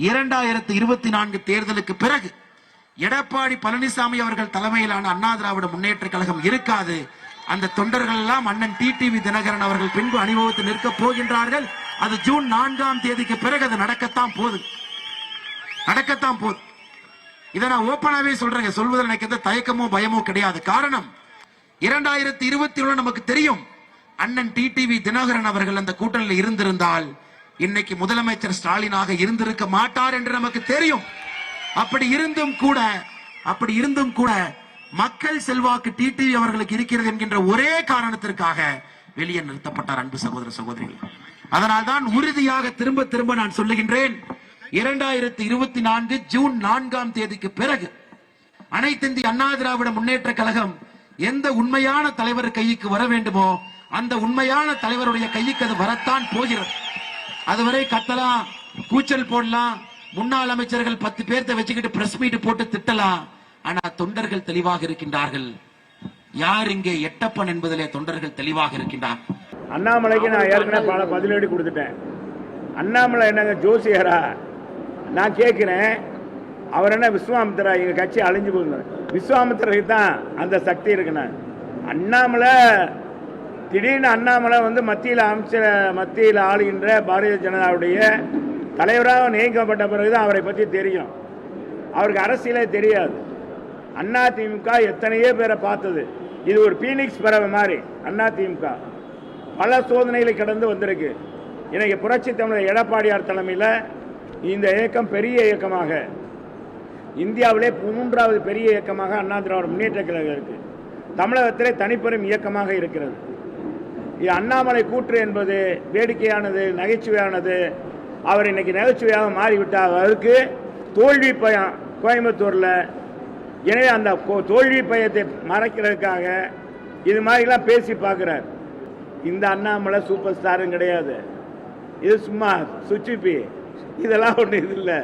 2024 தேர்தலுக்கு பிறகு எடப்பாடி பழனிசாமி அவர்கள் தலைமையிலான அண்ணா திராவிட முன்னேற்ற கழகம் இருக்காது. அந்த தொண்டர்கள் எல்லாம் அண்ணன் டிடிவி தினகரன் அவர்கள் பின்பு அணிவகுத்து நிற்க போகின்றார்கள். அது ஜூன் 4ஆம் தேதிக்கு பிறகு அது நடக்கத்தான் போகுது. இதை நான் ஓப்பனாவே சொல்றேங்க. சொல்வதில் எனக்கு எந்த தயக்கமோ பயமோ கிடையாது. காரணம் 2021 நமக்கு தெரியும், அண்ணன் டிடிவி தினகரன் அவர்கள் அந்த கூட்டணியில் இருந்திருந்தால் இன்னைக்கு முதலமைச்சர் ஸ்டாலினாக இருந்திருக்க மாட்டார் என்று நமக்கு தெரியும். அப்படி இருந்தும் கூட மக்கள் செல்வாக்கு டிடிவி அவர்களுக்கு இருக்கிறது என்கின்ற ஒரே காரணத்திற்காக வெளியே நிறுத்தப்பட்டார். அன்பு சகோதர சகோதரிகள், அதனால்தான் உறுதியாக திரும்ப நான் சொல்லுகின்றேன், 2024 ஜூன் 4ஆம் தேதிக்கு பிறகு அனைத்து இந்திய அண்ணா திராவிட முன்னேற்ற கழகம் எந்த உண்மையான தலைவர் கைக்கு வர வேண்டுமோ அந்த உண்மையான தலைவருடைய கைக்கு அது வரத்தான் போகிறது. அதுவரை கத்தலாம், கூச்சல் போடலாம், முன்னாள் அமைச்சர்கள் 10 பேர்த்த வச்சுக்கிட்டு பிரஸ் மீட் போட்டு திட்டலாம். ஆனா தொண்டர்கள் தெளிவாக இருக்கின்றார்கள். யார் இங்கே எட்டப்பன் என்பதிலே தொண்டர்கள் தெளிவாக இருக்கின்றார். அண்ணாமலைக்கு நான் ஏற்கனவே பல பதிலடி கொடுத்துட்டேன். அண்ணாமலை என்னங்க ஜோசியரா? நான் கேட்கிறேன், அவர் என்ன விஸ்வாமித்திரா? எங்க கட்சி அழிஞ்சு போகுது. விஸ்வாமித்திரருக்கு தான் அந்த சக்தி இருக்குண்ணா. அண்ணாமலை திடீர்னு மத்தியில் ஆளுகின்ற பாரதிய ஜனதாவுடைய தலைவராக நியமிக்கப்பட்ட பிறகுதான் அவரை பற்றி தெரியும். அவருக்கு அரசியலே தெரியாது. அதிமுக எத்தனையோ பேரை பார்த்தது. இது ஒரு பீனிக்ஸ் பறவை மாதிரி. அதிமுக பல சோதனைகளை கடந்து வந்திருக்கு. இன்னைக்கு புரட்சி தமிழர் எடப்பாடியார் தலைமையில் இந்த இயக்கம் பெரிய இயக்கமாக, இந்தியாவிலே 3வது பெரிய இயக்கமாக அண்ணா திராவிட முன்னேற்ற கழகம் இருக்கு. தமிழகத்திலே தனிப்பெரும் இயக்கமாக இருக்கிறது. அண்ணாமலை கூற்று என்பது வேடிக்கையானது, நகைச்சுவையானது. அவர் இன்னைக்கு நகைச்சுவையாக மாறிவிட்டார். அவருக்கு தோல்வி பயம் கோயம்புத்தூர்ல. எனவே அந்த தோல்வி பயத்தை மறைக்கிறதுக்காக இது மாதிரிலாம் பேசி பார்க்கிறார். இந்த அண்ணாமலை சூப்பர் ஸ்டாரும் கிடையாது. இது சும்மா சுச்சிப்பி. இதெல்லாம் ஒண்ணு இது இல்லை.